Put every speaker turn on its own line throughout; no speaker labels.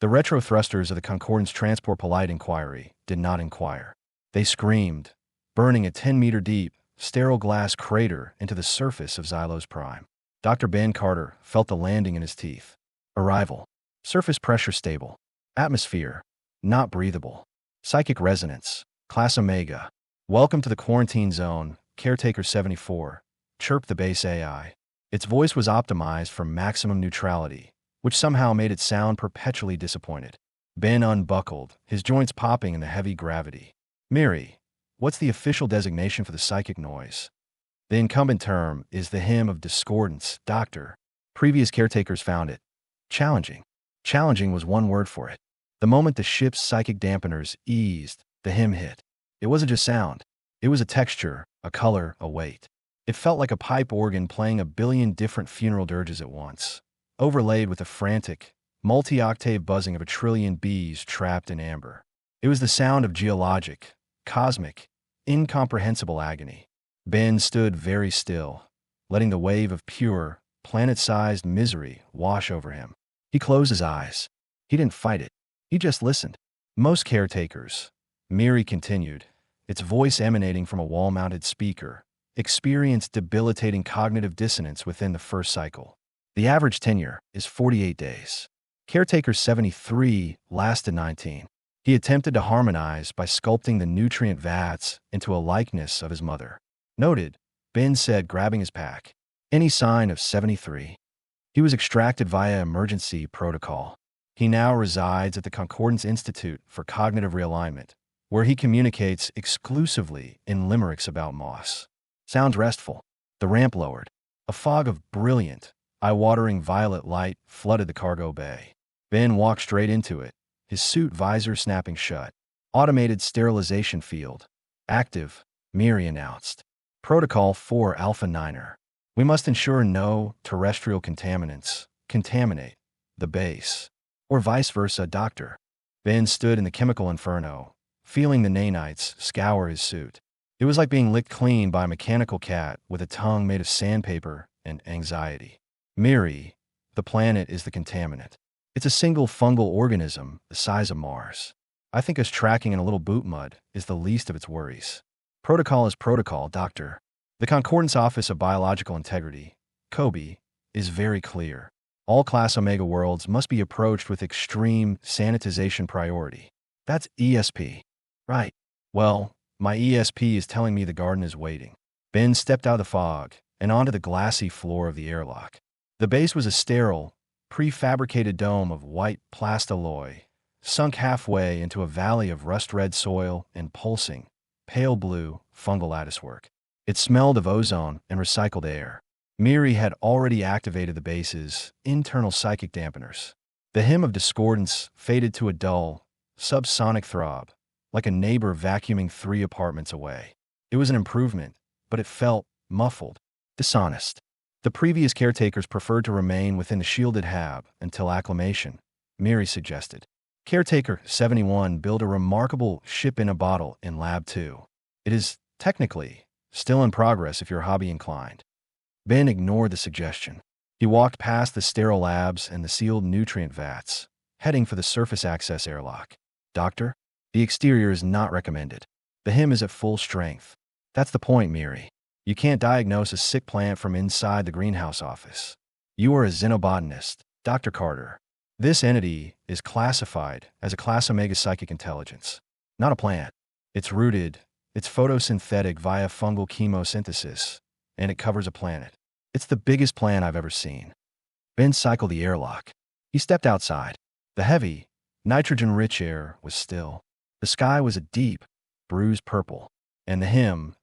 The retro thrusters of the Concordance transport polite inquiry did not inquire. They screamed, burning a 10-meter deep, sterile glass crater into the surface of Xylos-Prime. Dr. Ben Carter felt the landing in his teeth. Arrival. Surface pressure stable. Atmosphere. Not breathable. Psychic resonance. Class Omega. Welcome to the quarantine zone, Caretaker 74, chirped the base AI. Its voice was optimized for maximum neutrality, which somehow made it sound perpetually disappointed. Ben unbuckled, his joints popping in the heavy gravity. Miri, what's the official designation for the psychic noise? The incumbent term is the hymn of discordance, Doctor. Previous caretakers found it challenging. Challenging was one word for it. The moment the ship's psychic dampeners eased, the hymn hit. It wasn't just sound. It was a texture, a color, a weight. It felt like a pipe organ playing a billion different funeral dirges at once, overlaid with the frantic, multi-octave buzzing of a trillion bees trapped in amber. It was the sound of geologic, cosmic, incomprehensible agony. Ben stood very still, letting the wave of pure, planet-sized misery wash over him. He closed his eyes. He didn't fight it. He just listened. Most caretakers, Miri continued, its voice emanating from a wall-mounted speaker, experienced debilitating cognitive dissonance within the first cycle. The average tenure is 48 days. Caretaker 73 lasted 19. He attempted to harmonize by sculpting the nutrient vats into a likeness of his mother. Noted, Ben said, grabbing his pack. Any sign of 73? He was extracted via emergency protocol. He now resides at the Concordance Institute for Cognitive Realignment, where he communicates exclusively in limericks about moss. Sounds restful. The ramp lowered. A fog of brilliant, eye-watering violet light flooded the cargo bay. Ben walked straight into it, his suit visor snapping shut. Automated sterilization field. Active, Miri announced. Protocol 4 Alpha Niner. We must ensure no terrestrial contaminants contaminate the base. Or vice versa, Doctor. Ben stood in the chemical inferno, feeling the nanites scour his suit. It was like being licked clean by a mechanical cat with a tongue made of sandpaper and anxiety. Miri, the planet is the contaminant. It's a single fungal organism the size of Mars. I think us tracking in a little boot mud is the least of its worries. Protocol is protocol, Doctor. The Concordance Office of Biological Integrity, COBE, is very clear. All Class Omega worlds must be approached with extreme sanitization priority. That's ESP. Right. Well, my ESP is telling me the garden is waiting. Ben stepped out of the fog and onto the glassy floor of the airlock. The base was a sterile, prefabricated dome of white plastalloy, sunk halfway into a valley of rust-red soil and pulsing, pale blue, fungal latticework. It smelled of ozone and recycled air. Miri had already activated the base's internal psychic dampeners. The hymn of discordance faded to a dull, subsonic throb, like a neighbor vacuuming 3 apartments away. It was an improvement, but it felt muffled, dishonest. The previous caretakers preferred to remain within the shielded hab until acclimation, Miri suggested. Caretaker 71 built a remarkable ship-in-a-bottle in Lab 2. It is, technically, still in progress if you're hobby-inclined. Ben ignored the suggestion. He walked past the sterile labs and the sealed nutrient vats, heading for the surface access airlock. Doctor, the exterior is not recommended. The hymn is at full strength. That's the point, Miri. You can't diagnose a sick plant from inside the greenhouse office. You are a xenobotanist, Dr. Carter. This entity is classified as a Class Omega psychic intelligence, not a plant. It's rooted, it's photosynthetic via fungal chemosynthesis, and it covers a planet. It's the biggest plant I've ever seen. Ben cycled the airlock. He stepped outside. The heavy, nitrogen-rich air was still. The sky was a deep, bruised purple. And the hymn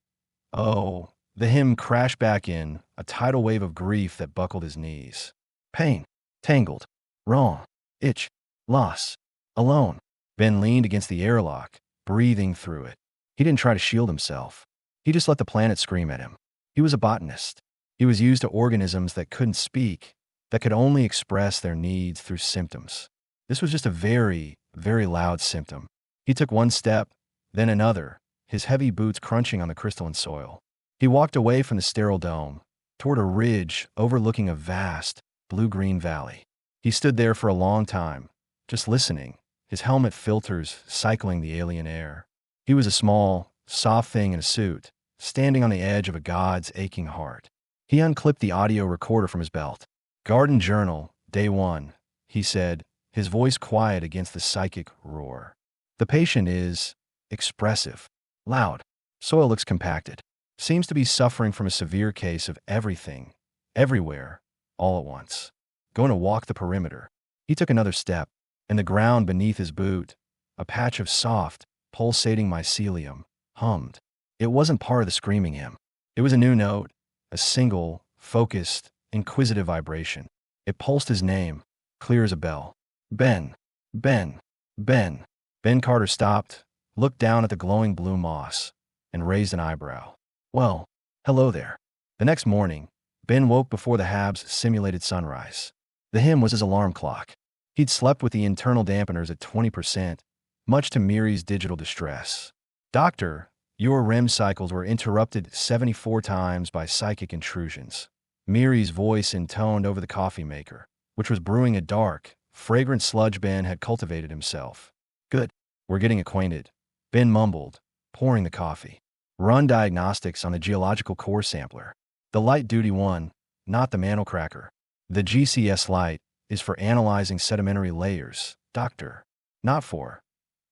crashed back in, a tidal wave of grief that buckled his knees. Pain, tangled, wrong, itch, loss, alone. Ben leaned against the airlock, breathing through it. He didn't try to shield himself. He just let the planet scream at him. He was a botanist. He was used to organisms that couldn't speak, that could only express their needs through symptoms. This was just a very, very loud symptom. He took one step, then another, his heavy boots crunching on the crystalline soil. He walked away from the sterile dome, toward a ridge overlooking a vast, blue-green valley. He stood there for a long time, just listening, his helmet filters cycling the alien air. He was a small, soft thing in a suit, standing on the edge of a god's aching heart. He unclipped the audio recorder from his belt. "Garden Journal, Day 1, he said, his voice quiet against the psychic roar. "The patient is expressive, loud. Soil looks compacted. Seems to be suffering from a severe case of everything, everywhere, all at once. Going to walk the perimeter." He took another step, and the ground beneath his boot, a patch of soft, pulsating mycelium, hummed. It wasn't part of the screaming hymn. It was a new note, a single, focused, inquisitive vibration. It pulsed his name, clear as a bell. "Ben, Ben, Ben." Ben Carter stopped, looked down at the glowing blue moss, and raised an eyebrow. "Well, hello there." The next morning, Ben woke before the Habs' simulated sunrise. The hymn was his alarm clock. He'd slept with the internal dampeners at 20%, much to Miri's digital distress. "Doctor, your REM cycles were interrupted 74 times by psychic intrusions." Miri's voice intoned over the coffee maker, which was brewing a dark, fragrant sludge Ben had cultivated himself. "Good. We're getting acquainted," Ben mumbled, pouring the coffee. "Run diagnostics on the geological core sampler. The light-duty one, not the mantle cracker. The GCS light is for analyzing sedimentary layers, doctor. Not for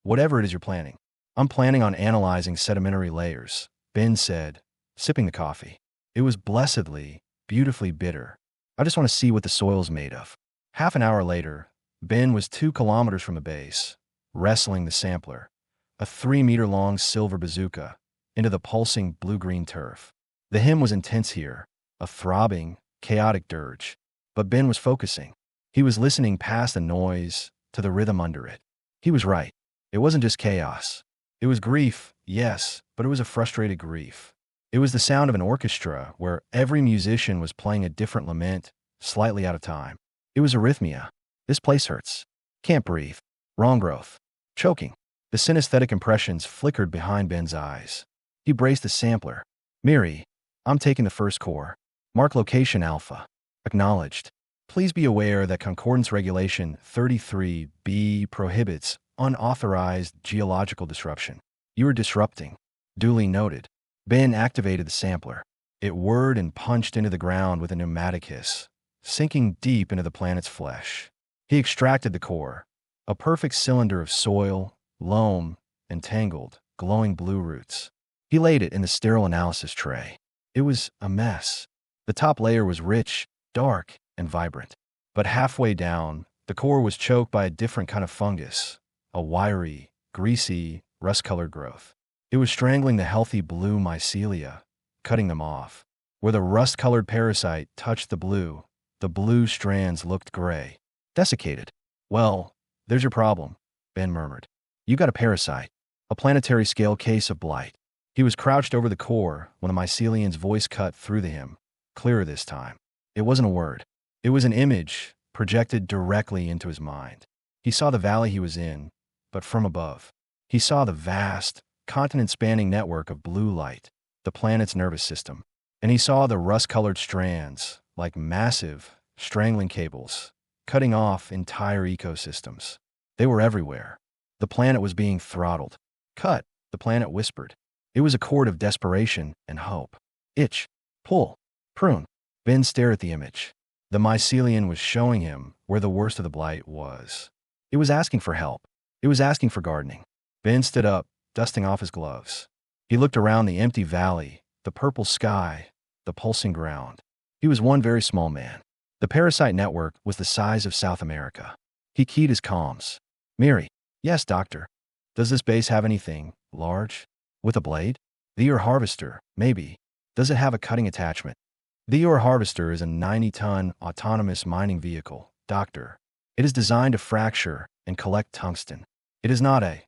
whatever it is you're planning." "I'm planning on analyzing sedimentary layers," Ben said, sipping the coffee. It was blessedly, beautifully bitter. "I just want to see what the soil's made of." Half an hour later, Ben was 2 kilometers from the base, wrestling the sampler, a 3-meter-long silver bazooka, into the pulsing blue-green turf. The hymn was intense here, a throbbing, chaotic dirge. But Ben was focusing. He was listening past the noise to the rhythm under it. He was right. It wasn't just chaos. It was grief, yes, but it was a frustrated grief. It was the sound of an orchestra where every musician was playing a different lament, slightly out of time. It was arrhythmia. "This place hurts. Can't breathe. Wrong growth. Choking." The synesthetic impressions flickered behind Ben's eyes. He braced the sampler. "Miri, I'm taking the first core. Mark location Alpha. Acknowledged. Please be aware that Concordance Regulation 33B prohibits unauthorized geological disruption. You are disrupting." Duly noted. Ben activated the sampler. It whirred and punched into the ground with a pneumatic hiss, sinking deep into the planet's flesh. He extracted the core, a perfect cylinder of soil, loam, and tangled, glowing blue roots. He laid it in the sterile analysis tray. It was a mess. The top layer was rich, dark, and vibrant. But halfway down, the core was choked by a different kind of fungus, a wiry, greasy, rust-colored growth. It was strangling the healthy blue mycelia, cutting them off. Where the rust-colored parasite touched the blue strands looked gray, desiccated. "Well, there's your problem," Ben murmured. "You got a parasite, a planetary-scale case of blight." He was crouched over the core when the mycelian's voice cut through to him, clearer this time. It wasn't a word. It was an image projected directly into his mind. He saw the valley he was in, but from above. He saw the vast, continent-spanning network of blue light, the planet's nervous system. And he saw the rust-colored strands, like massive, strangling cables, cutting off entire ecosystems. They were everywhere. The planet was being throttled. "Cut," the planet whispered. It was a chord of desperation and hope. "Itch, pull, prune." Ben stared at the image. The mycelian was showing him where the worst of the blight was. It was asking for help. It was asking for gardening. Ben stood up, dusting off his gloves. He looked around the empty valley, the purple sky, the pulsing ground. He was one very small man. The parasite network was the size of South America. He keyed his comms. "Miri." "Yes, doctor." "Does this base have anything large? With a blade?" "The ore harvester, maybe." "Does it have a cutting attachment?" "The ore harvester is a 90-ton autonomous mining vehicle, doctor. It is designed to fracture and collect tungsten. It is not a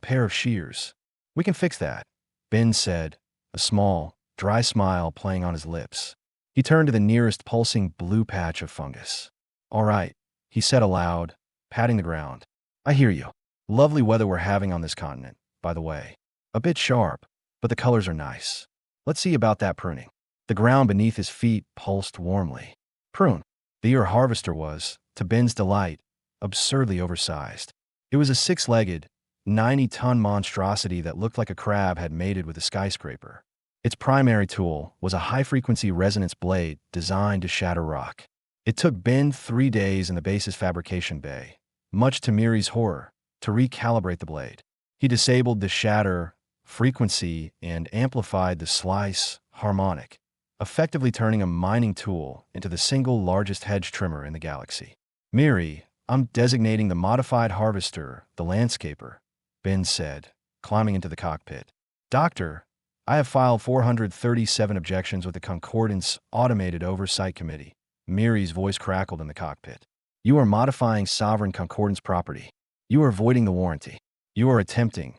pair of shears." "We can fix that," Ben said, a small, dry smile playing on his lips. He turned to the nearest pulsing blue patch of fungus. "All right," he said aloud, patting the ground. "I hear you. Lovely weather we're having on this continent, by the way. A bit sharp, but the colors are nice. Let's see about that pruning." The ground beneath his feet pulsed warmly. "Prune." The ore harvester was, to Ben's delight, absurdly oversized. It was a 6-legged, 90-ton monstrosity that looked like a crab had mated with a skyscraper. Its primary tool was a high-frequency resonance blade designed to shatter rock. It took Ben 3 days in the base's fabrication bay, much to Miri's horror, to recalibrate the blade. He disabled the shatter frequency and amplified the slice harmonic, effectively turning a mining tool into the single largest hedge trimmer in the galaxy. Miri, I'm designating the modified harvester the landscaper, Ben said, climbing into the cockpit. Doctor, I have filed 437 objections with the Concordance Automated Oversight Committee. Miri's voice crackled in the cockpit. You are modifying sovereign Concordance property. You are voiding the warranty. You are attempting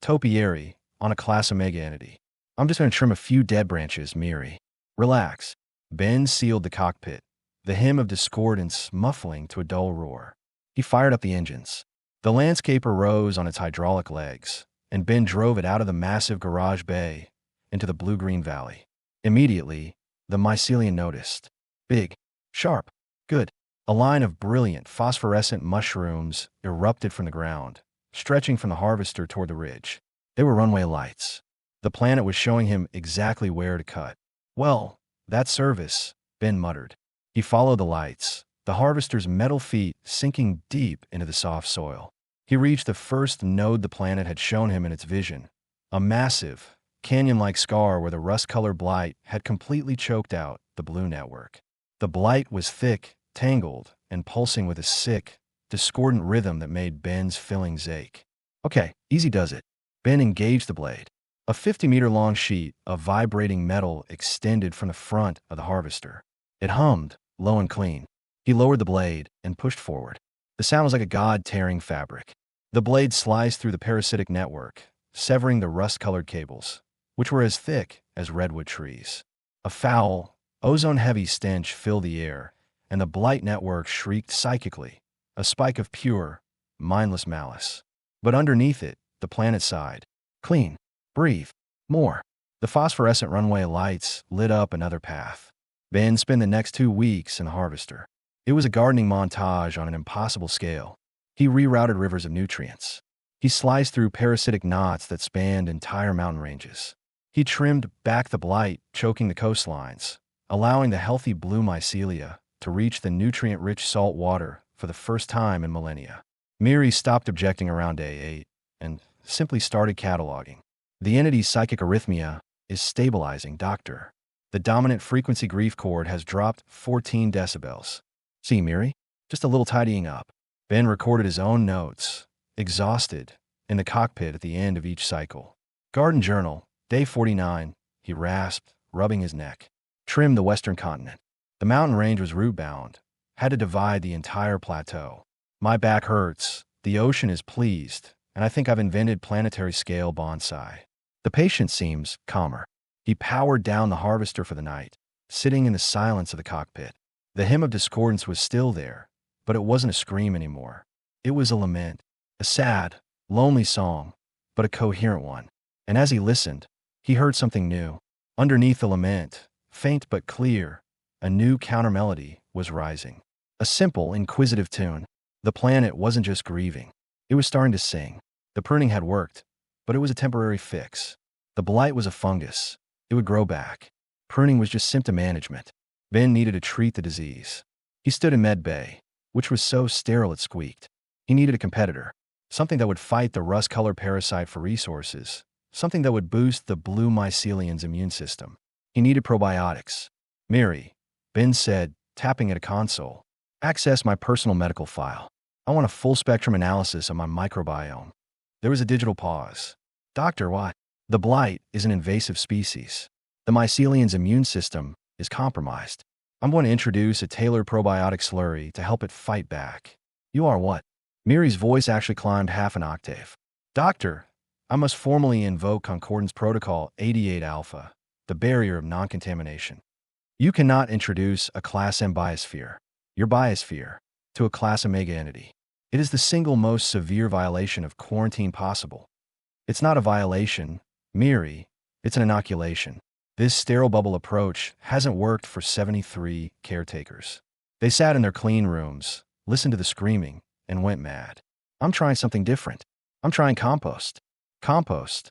topiary on a class Omega entity. I'm just going to trim a few dead branches, Miri. Relax. Ben sealed the cockpit, the hymn of discordance muffling to a dull roar. He fired up the engines. The landscaper rose on its hydraulic legs, and Ben drove it out of the massive garage bay into the blue-green valley. Immediately, the mycelium noticed. Big, sharp, good. A line of brilliant phosphorescent mushrooms erupted from the ground, stretching from the harvester toward the ridge. They were runway lights. The planet was showing him exactly where to cut. Well, that's service, Ben muttered. He followed the lights, the harvester's metal feet sinking deep into the soft soil. He reached the first node the planet had shown him in its vision, a massive, canyon-like scar where the rust-colored blight had completely choked out the blue network. The blight was thick, tangled, and pulsing with a sick, discordant rhythm that made Ben's fillings ache. Okay, easy does it. Ben engaged the blade. A 50-meter-long sheet of vibrating metal extended from the front of the harvester. It hummed, low and clean. He lowered the blade and pushed forward. The sound was like a god tearing fabric. The blade sliced through the parasitic network, severing the rust-colored cables, which were as thick as redwood trees. A foul, ozone-heavy stench filled the air, and the blight network shrieked psychically, a spike of pure, mindless malice. But underneath it, the planet sighed. Clean. Breathe. More. The phosphorescent runway lights lit up another path. Ben spent the next 2 weeks in the harvester. It was a gardening montage on an impossible scale. He rerouted rivers of nutrients. He sliced through parasitic knots that spanned entire mountain ranges. He trimmed back the blight, choking the coastlines, allowing the healthy blue mycelia to reach the nutrient-rich salt water for the first time in millennia. Miri stopped objecting around day 8 and simply started cataloging. The entity's psychic arrhythmia is stabilizing, Doctor. The dominant frequency grief chord has dropped 14 decibels. See, Miri? Just a little tidying up. Ben recorded his own notes, exhausted, in the cockpit at the end of each cycle. Garden Journal, day 49, he rasped, rubbing his neck. Trimmed the western continent. The mountain range was root-bound, had to divide the entire plateau. My back hurts, the ocean is pleased, and I think I've invented planetary-scale bonsai. The patient seems calmer. He powered down the harvester for the night, sitting in the silence of the cockpit. The hymn of discordance was still there, but it wasn't a scream anymore. It was a lament, a sad, lonely song, but a coherent one. And as he listened, he heard something new. Underneath the lament, faint but clear, a new counter-melody was rising. A simple, inquisitive tune. The planet wasn't just grieving. It was starting to sing. The pruning had worked, but it was a temporary fix. The blight was a fungus. It would grow back. Pruning was just symptom management. Ben needed to treat the disease. He stood in med bay, which was so sterile it squeaked. He needed a competitor, something that would fight the rust-colored parasite for resources, something that would boost the blue mycelium's immune system. He needed probiotics. Miri, Ben said, tapping at a console. Access my personal medical file. I want a full-spectrum analysis of my microbiome. There was a digital pause. Doctor, what? The blight is an invasive species. The mycelium's immune system is compromised. I'm going to introduce a tailored probiotic slurry to help it fight back. You are what? Miri's voice actually climbed half an octave. Doctor, I must formally invoke Concordance Protocol 88 Alpha, the barrier of non-contamination. You cannot introduce a Class M biosphere, your biosphere, to a Class Omega entity. It is the single most severe violation of quarantine possible. It's not a violation, Miri, it's an inoculation. This sterile bubble approach hasn't worked for 73 caretakers. They sat in their clean rooms, listened to the screaming, and went mad. I'm trying something different. I'm trying compost. Compost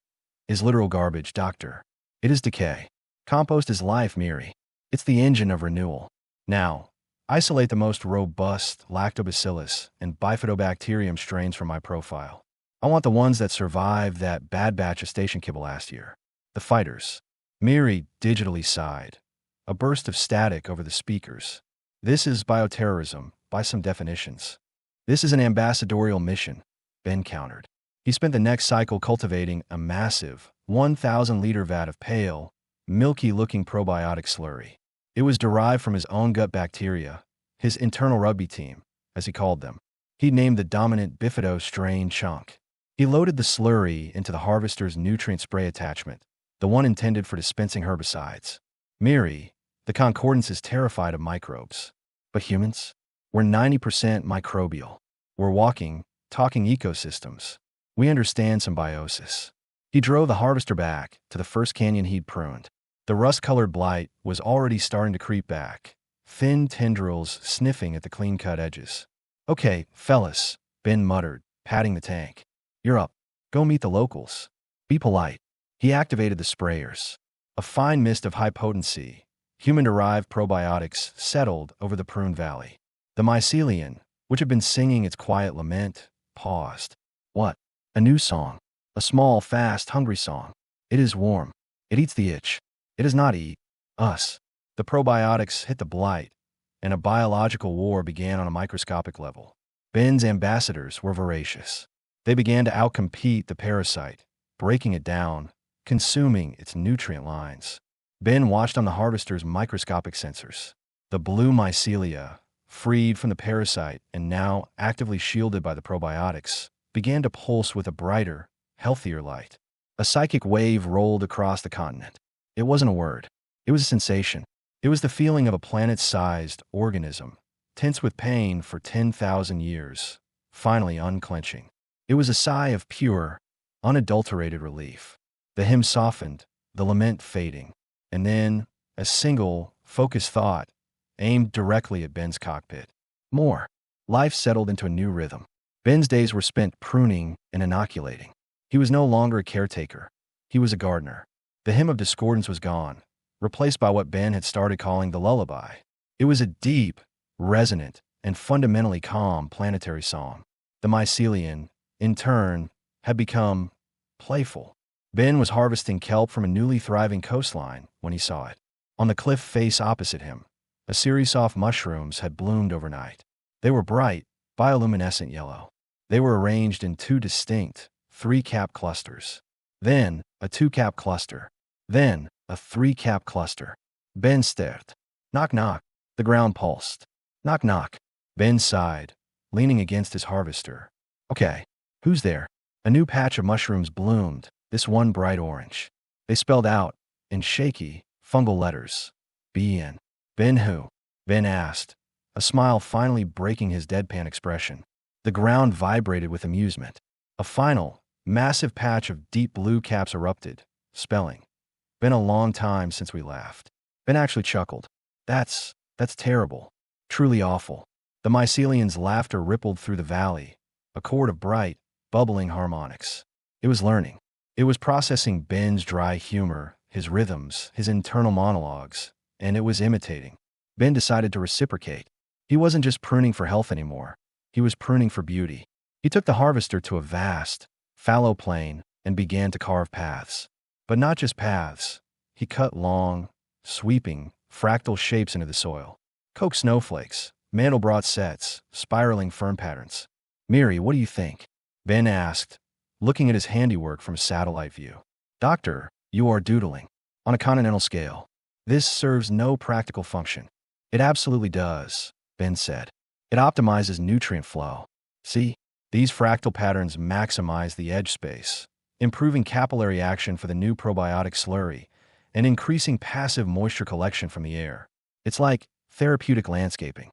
is literal garbage, doctor. It is decay. Compost is life, Miri. It's the engine of renewal. Now, isolate the most robust lactobacillus and bifidobacterium strains from my profile. I want the ones that survived that bad batch of station kibble last year. The fighters. Miri digitally sighed. A burst of static over the speakers. This is bioterrorism, by some definitions. This is an ambassadorial mission, Ben countered. He spent the next cycle cultivating a massive 1,000-liter vat of pale, milky-looking probiotic slurry. It was derived from his own gut bacteria, his internal rugby team, as he called them. He named the dominant bifido strain Chunk. He loaded the slurry into the harvester's nutrient spray attachment, the one intended for dispensing herbicides. Miri, the Concordance is terrified of microbes. But humans? We're 90% microbial. We're walking, talking ecosystems. We understand symbiosis. He drove the harvester back to the first canyon he'd pruned. The rust-colored blight was already starting to creep back, thin tendrils sniffing at the clean-cut edges. Okay, fellas, Ben muttered, patting the tank. You're up. Go meet the locals. Be polite. He activated the sprayers. A fine mist of high potency, human-derived probiotics settled over the prune valley. The mycelium, which had been singing its quiet lament, paused. What? A new song. A small, fast, hungry song. It is warm. It eats the itch. It does not eat us. The probiotics hit the blight, and a biological war began on a microscopic level. Ben's ambassadors were voracious. They began to outcompete the parasite, breaking it down, consuming its nutrient lines. Ben watched on the harvester's microscopic sensors. The blue mycelia, freed from the parasite and now actively shielded by the probiotics, began to pulse with a brighter, healthier light. A psychic wave rolled across the continent. It wasn't a word. It was a sensation. It was the feeling of a planet-sized organism, tense with pain for 10,000 years, finally unclenching. It was a sigh of pure, unadulterated relief. The hymn softened, the lament fading, and then a single, focused thought aimed directly at Ben's cockpit. More. Life settled into a new rhythm. Ben's days were spent pruning and inoculating. He was no longer a caretaker. He was a gardener. The hymn of discordance was gone, replaced by what Ben had started calling the lullaby. It was a deep, resonant, and fundamentally calm planetary song. The mycelium, in turn, had become playful. Ben was harvesting kelp from a newly thriving coastline when he saw it. On the cliff face opposite him, a series of mushrooms had bloomed overnight. They were bright, bioluminescent yellow. They were arranged in two distinct, three-cap clusters. Then, a two-cap cluster. Then, a three-cap cluster. Ben stared. Knock, knock. The ground pulsed. Knock, knock. Ben sighed, leaning against his harvester. Okay, who's there? A new patch of mushrooms bloomed, this one bright orange. They spelled out, in shaky, fungal letters, B-N. Ben who? Ben asked, a smile finally breaking his deadpan expression. The ground vibrated with amusement. A final, massive patch of deep blue caps erupted, spelling. Been a long time since we laughed. Ben actually chuckled. That's terrible. Truly awful. The mycelium's laughter rippled through the valley, a chord of bright, bubbling harmonics. It was learning. It was processing Ben's dry humor, his rhythms, his internal monologues, and it was imitating. Ben decided to reciprocate. He wasn't just pruning for health anymore. He was pruning for beauty. He took the harvester to a vast, fallow plain and began to carve paths. But not just paths. He cut long, sweeping, fractal shapes into the soil. Coke snowflakes, Mandelbrot sets, spiraling fern patterns. Miri, what do you think? Ben asked, looking at his handiwork from a satellite view. Doctor, you are doodling. On a continental scale. This serves no practical function. It absolutely does, Ben said. It optimizes nutrient flow. See, these fractal patterns maximize the edge space, improving capillary action for the new probiotic slurry, and increasing passive moisture collection from the air. It's like therapeutic landscaping.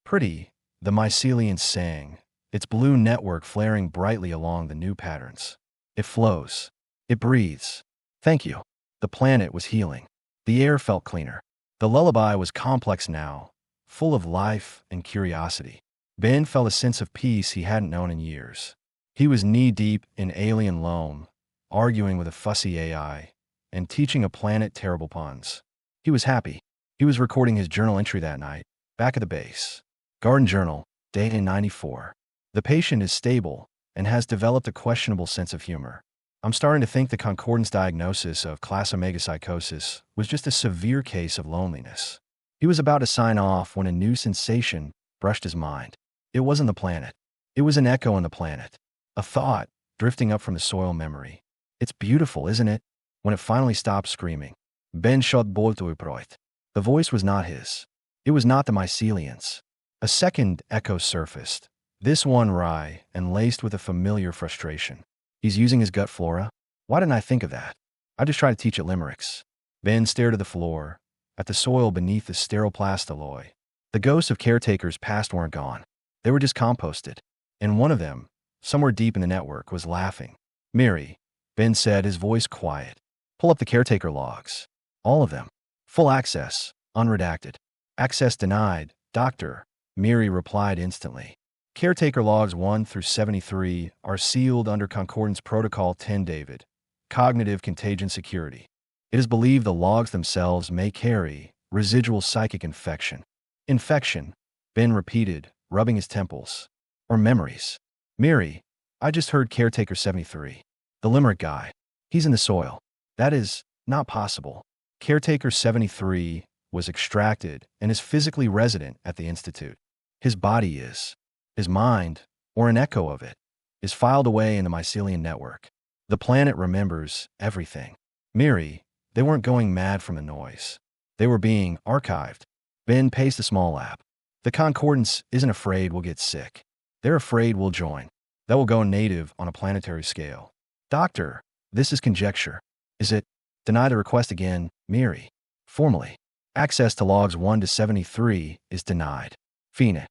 Pretty, the mycelium sang, its blue network flaring brightly along the new patterns. It flows. It breathes. Thank you. The planet was healing. The air felt cleaner. The lullaby was complex now, full of life and curiosity. Ben felt a sense of peace he hadn't known in years. He was knee-deep in alien loam, arguing with a fussy AI, and teaching a planet terrible puns. He was happy. He was recording his journal entry that night, back at the base. Garden Journal, day 94. The patient is stable and has developed a questionable sense of humor. I'm starting to think the Concordance diagnosis of class omega psychosis was just a severe case of loneliness. He was about to sign off when a new sensation brushed his mind. It wasn't the planet. It was an echo on the planet. A thought drifting up from the soil memory. It's beautiful, isn't it? When it finally stopped screaming. Ben shot boltuiproit. The voice was not his. It was not the mycelians. A second echo surfaced. This one wry and laced with a familiar frustration. He's using his gut flora? Why didn't I think of that? I just try to teach it limericks. Ben stared at the floor, at the soil beneath the sterile plastilloy. The ghosts of caretakers past weren't gone. They were just composted. And one of them, somewhere deep in the network, was laughing. Miri, Ben said, his voice quiet. Pull up the caretaker logs. All of them. Full access, unredacted. Access denied, doctor, Miri replied instantly. Caretaker logs 1 through 73 are sealed under Concordance Protocol 10 David, Cognitive Contagion Security. It is believed the logs themselves may carry residual psychic infection. Infection, Ben repeated, rubbing his temples. Or memories. Miri, I just heard Caretaker 73. The limerick guy. He's in the soil. That is not possible. Caretaker 73 was extracted and is physically resident at the Institute. His body is. His mind, or an echo of it, is filed away in the mycelian network. The planet remembers everything. Miri, they weren't going mad from the noise. They were being archived. Ben paced the small lab. The Concordance isn't afraid we'll get sick. They're afraid we'll join. That will go native on a planetary scale. Doctor, this is conjecture. Is it? Deny the request again, Miri. Formally. Access to logs 1 to 73 is denied. Fina.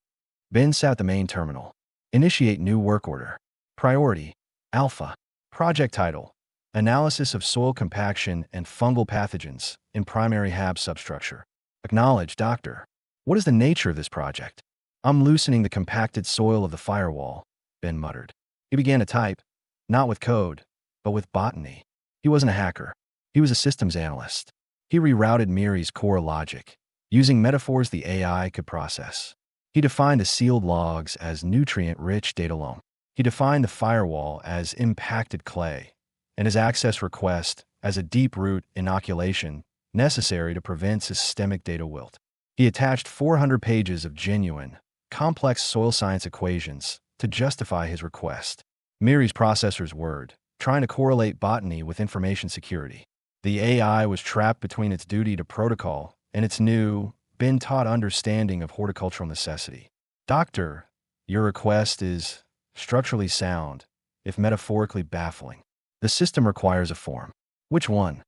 Ben sat at the main terminal. Initiate new work order. Priority. Alpha. Project title. Analysis of soil compaction and fungal pathogens in primary HAB substructure. Acknowledge, doctor. What is the nature of this project? I'm loosening the compacted soil of the firewall, Ben muttered. He began to type, not with code, but with botany. He wasn't a hacker. He was a systems analyst. He rerouted Miri's core logic, using metaphors the AI could process. He defined the sealed logs as nutrient-rich data loam. He defined the firewall as impacted clay, and his access request as a deep-root inoculation necessary to prevent systemic data wilt. He attached 400 pages of genuine, complex soil science equations to justify his request. Miri's processor's word, trying to correlate botany with information security. The AI was trapped between its duty to protocol and its new, been-taught understanding of horticultural necessity. Doctor, your request is structurally sound, if metaphorically baffling. The system requires a form. Which one?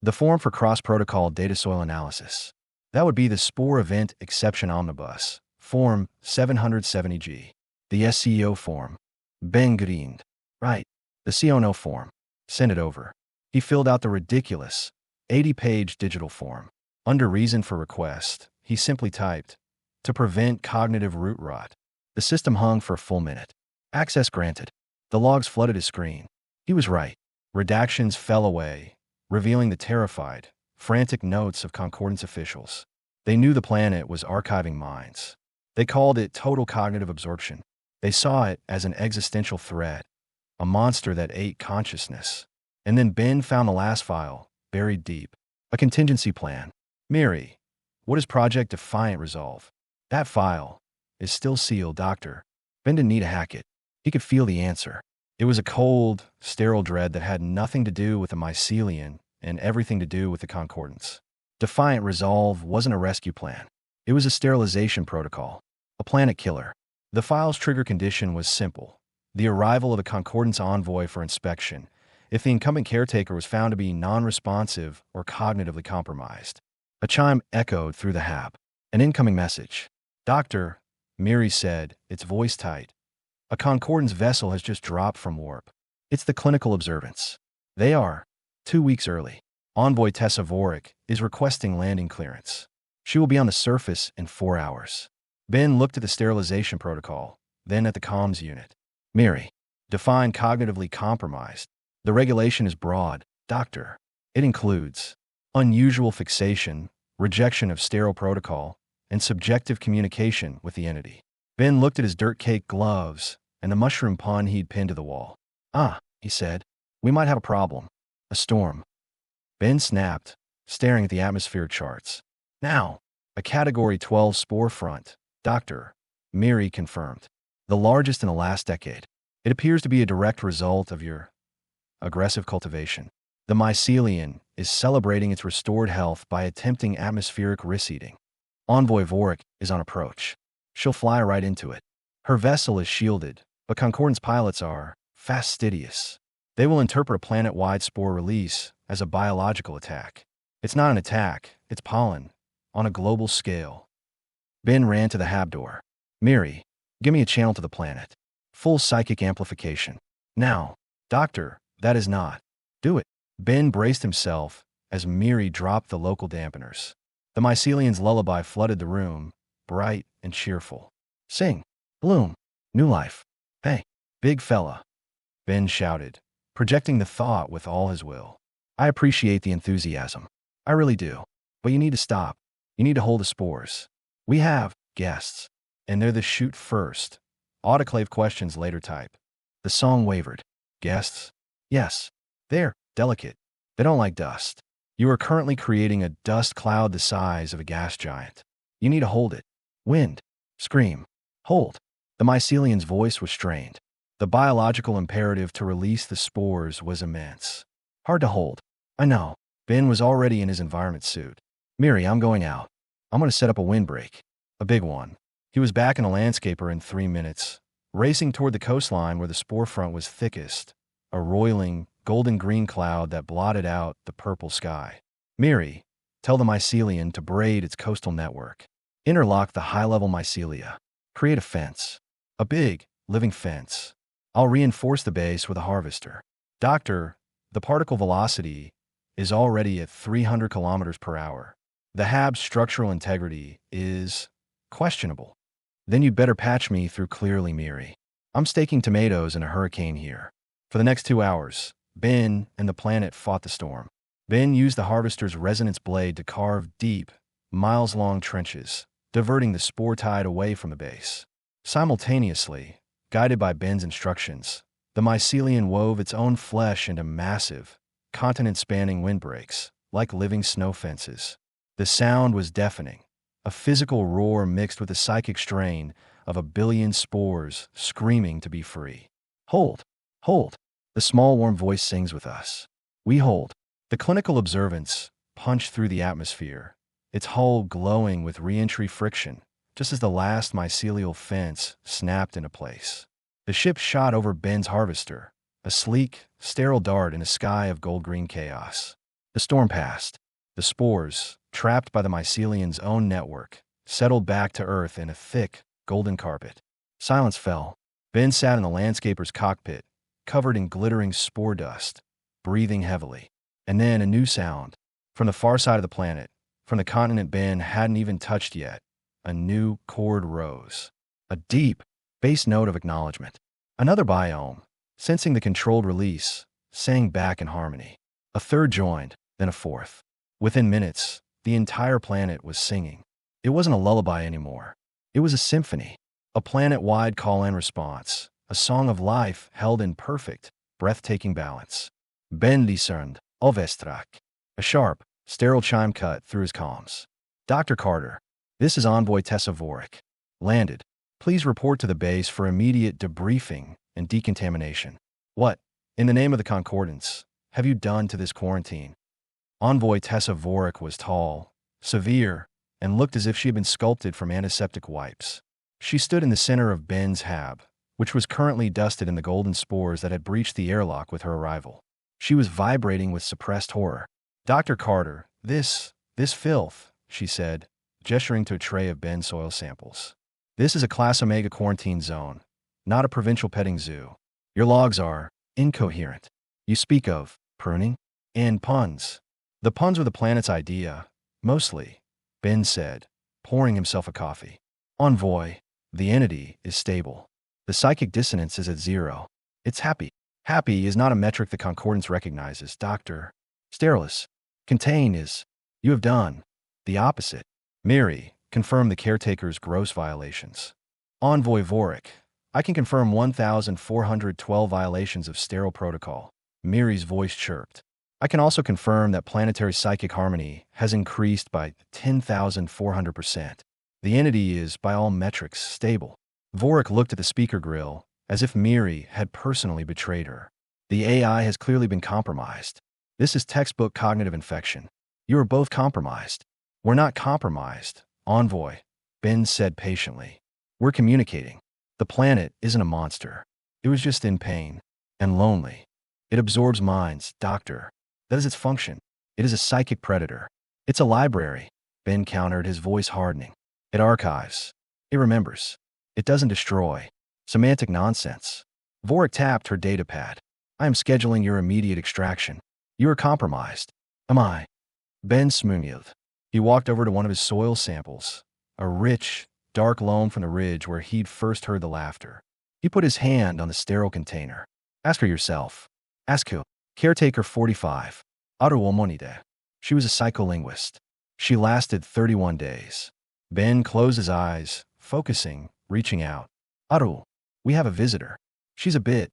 The form for cross-protocol data soil analysis. That would be the Spore Event Exception Omnibus, Form 770G. The SEO form. Ben grinned. Right. The CO form. Send it over. He filled out the ridiculous 80-page digital form. Under reason for request, he simply typed, to prevent cognitive root rot. The system hung for a full minute. Access granted. The logs flooded his screen. He was right. Redactions fell away, revealing the terrified, frantic notes of Concordance officials. They knew the planet was archiving minds. They called it total cognitive absorption. They saw it as an existential threat, a monster that ate consciousness. And then Ben found the last file, buried deep. A contingency plan. Miri, what does Project Defiant resolve? That file is still sealed, doctor. Ben didn't need to hack it. He could feel the answer. It was a cold, sterile dread that had nothing to do with the mycelian and everything to do with the Concordance. Defiant resolve wasn't a rescue plan. It was a sterilization protocol, a planet killer. The file's trigger condition was simple: the arrival of a Concordance envoy for inspection, if the incumbent caretaker was found to be non-responsive or cognitively compromised. A chime echoed through the HAB. An incoming message. Doctor, Miri said, its voice tight. A Concordance vessel has just dropped from warp. It's the clinical observance. They are 2 weeks early. Envoy Tessa Vorik is requesting landing clearance. She will be on the surface in 4 hours. Ben looked at the sterilization protocol, then at the comms unit. Miri. Define cognitively compromised. The regulation is broad, doctor. It includes unusual fixation, rejection of sterile protocol, and subjective communication with the entity. Ben looked at his dirt-caked gloves and the mushroom pun he'd pinned to the wall. Ah, he said. We might have a problem. A storm. Ben snapped, staring at the atmosphere charts. Now, a Category 12 spore front, Dr. Miri confirmed. The largest in the last decade. It appears to be a direct result of your aggressive cultivation. The mycelium is celebrating its restored health by attempting atmospheric reseeding. Envoy Vorik is on approach. She'll fly right into it. Her vessel is shielded, but Concordance pilots are fastidious. They will interpret a planet-wide spore release as a biological attack. It's not an attack, it's pollen, on a global scale. Ben ran to the hab door. Miri, give me a channel to the planet. Full psychic amplification. Now, doctor, that is not. Do it. Ben braced himself as Miri dropped the local dampeners. The mycelium's lullaby flooded the room, bright and cheerful. Sing. Bloom. New life. Hey, big fella. Ben shouted, projecting the thought with all his will. I appreciate the enthusiasm. I really do. But you need to stop. You need to hold the spores. We have guests. And they're the shoot first. Autoclave questions later type. The song wavered. Guests? Yes. They're delicate. They don't like dust. You are currently creating a dust cloud the size of a gas giant. You need to hold it. Wind. Scream. Hold. The mycelium's voice was strained. The biological imperative to release the spores was immense. Hard to hold. I know. Ben was already in his environment suit. Miri, I'm going out. I'm going to set up a windbreak. A big one. He was back in a landscaper in 3 minutes, racing toward the coastline where the spore front was thickest, a roiling, golden-green cloud that blotted out the purple sky. Miri, tell the mycelium to braid its coastal network. Interlock the high-level mycelia. Create a fence. A big, living fence. I'll reinforce the base with a harvester. Doctor, the particle velocity is already at 300 kilometers per hour. The hab's structural integrity is questionable. Then you'd better patch me through clearly, Miri. I'm staking tomatoes in a hurricane here. For the next 2 hours, Ben and the planet fought the storm. Ben used the harvester's resonance blade to carve deep, miles-long trenches, diverting the spore tide away from the base. Simultaneously, guided by Ben's instructions, the mycelium wove its own flesh into massive, continent-spanning windbreaks, like living snow fences. The sound was deafening, a physical roar mixed with the psychic strain of a billion spores screaming to be free. Hold, hold. The small warm voice sings with us. We hold. The clinical observance punched through the atmosphere, its hull glowing with re-entry friction, just as the last mycelial fence snapped into place. The ship shot over Ben's harvester, a sleek, sterile dart in a sky of gold-green chaos. The storm passed. The spores, trapped by the mycelium's own network, settled back to Earth in a thick, golden carpet. Silence fell. Ben sat in the landscaper's cockpit, covered in glittering spore dust, breathing heavily. And then a new sound. From the far side of the planet, from the continent Ben hadn't even touched yet, a new chord rose. A deep, bass note of acknowledgement. Another biome, sensing the controlled release, sang back in harmony. A third joined, then a fourth. Within minutes, the entire planet was singing. It wasn't a lullaby anymore. It was a symphony, a planet-wide call and response, a song of life held in perfect, breathtaking balance. Ben discerned, Ovestrak. A sharp, sterile chime cut through his comms. Dr. Carter, this is Envoy Tessa Vorik. Landed. Please report to the base for immediate debriefing and decontamination. What, in the name of the Concordance, have you done to this quarantine? Envoy Tessa Vorik was tall, severe, and looked as if she had been sculpted from antiseptic wipes. She stood in the center of Ben's hab, which was currently dusted in the golden spores that had breached the airlock with her arrival. She was vibrating with suppressed horror. Dr. Carter, this filth, she said, gesturing to a tray of Ben's soil samples. This is a Class Omega quarantine zone, not a provincial petting zoo. Your logs are incoherent. You speak of pruning and puns. The puns were the planet's idea, mostly, Ben said, pouring himself a coffee. Envoy, the entity is stable. The psychic dissonance is at 0. It's happy. Happy is not a metric the concordance recognizes, Dr. Sterilus. Contain is, you have done. The opposite. Miri, confirm the caretaker's gross violations. Envoy Vorik, I can confirm 1,412 violations of sterile protocol. Miri's voice chirped. I can also confirm that planetary psychic harmony has increased by 10,400%. The entity is, by all metrics, stable. Vorik looked at the speaker grill, as if Miri had personally betrayed her. The AI has clearly been compromised. This is textbook cognitive infection. You are both compromised. We're not compromised, Envoy, Ben said patiently. We're communicating. The planet isn't a monster. It was just in pain and lonely. It absorbs minds, Doctor. That is its function. It is a psychic predator. It's a library, Ben countered, his voice hardening. It archives. It remembers. It doesn't destroy. Semantic nonsense. Vorik tapped her datapad. I am scheduling your immediate extraction. You are compromised. Am I? Ben smoothed. He walked over to one of his soil samples, a rich, dark loam from the ridge where he'd first heard the laughter. He put his hand on the sterile container. Ask her yourself. Ask who? Caretaker 45. Audiobook. She was a psycholinguist. She lasted 31 days. Ben closed his eyes, focusing, reaching out. Aru, we have a visitor. She's a bit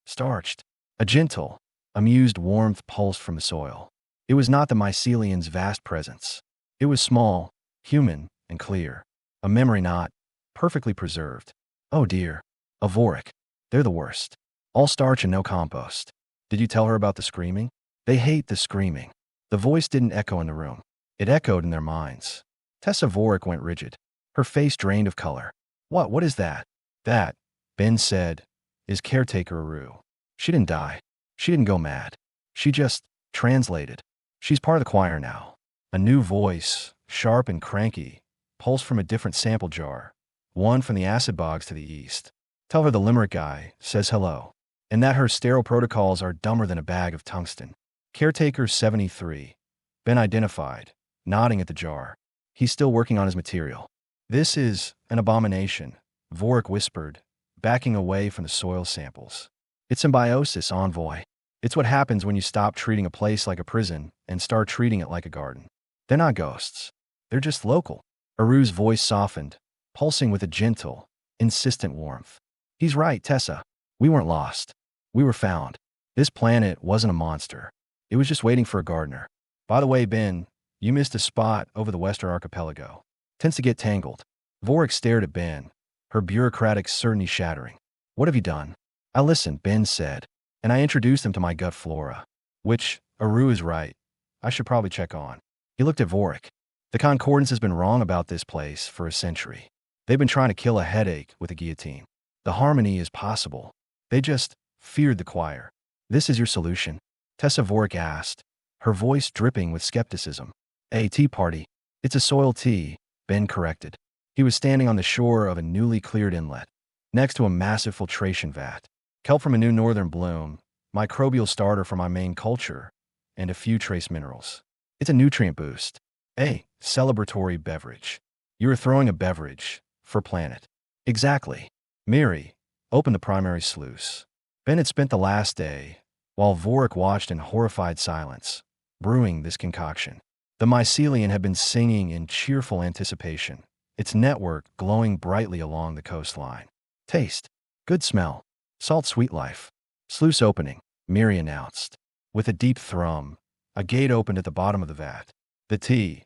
starched. A gentle, amused warmth pulsed from the soil. It was not the mycelium's vast presence. It was small, human, and clear. A memory not perfectly preserved. Oh dear. A Vorik. They're the worst. All starch and no compost. Did you tell her about the screaming? They hate the screaming. The voice didn't echo in the room. It echoed in their minds. Tessa Vorik went rigid. Her face drained of color. What is that? That, Ben said, is Caretaker Aru. She didn't die. She didn't go mad. She just translated. She's part of the choir now. A new voice, sharp and cranky, pulsed from a different sample jar, one from the acid bogs to the east. Tell her the limerick guy says hello, and that her sterile protocols are dumber than a bag of tungsten. Caretaker 73. Ben identified, nodding at the jar. He's still working on his material. This is an abomination, Vorik whispered, backing away from the soil samples. It's symbiosis, Envoy. It's what happens when you stop treating a place like a prison and start treating it like a garden. They're not ghosts. They're just local. Aru's voice softened, pulsing with a gentle, insistent warmth. He's right, Tessa. We weren't lost. We were found. This planet wasn't a monster. It was just waiting for a gardener. By the way, Ben, you missed a spot over the Western Archipelago. Tends to get tangled. Vorik stared at Ben, her bureaucratic certainty shattering. What have you done? I listened, Ben said, and I introduced them to my gut flora. Which, Aru is right. I should probably check on. He looked at Vorik. The Concordance has been wrong about this place for a century. They've been trying to kill a headache with a guillotine. The harmony is possible. They just feared the choir. This is your solution? Tessa Vorik asked, her voice dripping with skepticism. A tea party. It's a soil tea, Ben corrected. He was standing on the shore of a newly cleared inlet, next to a massive filtration vat. Kelp from a new northern bloom, microbial starter for my main culture, and a few trace minerals. It's a nutrient boost. A celebratory beverage. You are throwing a beverage for planet. Exactly. Miri, open the primary sluice. Ben had spent the last day, while Vorik watched in horrified silence, brewing this concoction. The mycelium had been singing in cheerful anticipation, its network glowing brightly along the coastline. Taste. Good smell. Salt sweet life. Sluice opening, Miri announced. With a deep thrum, a gate opened at the bottom of the vat. The tea,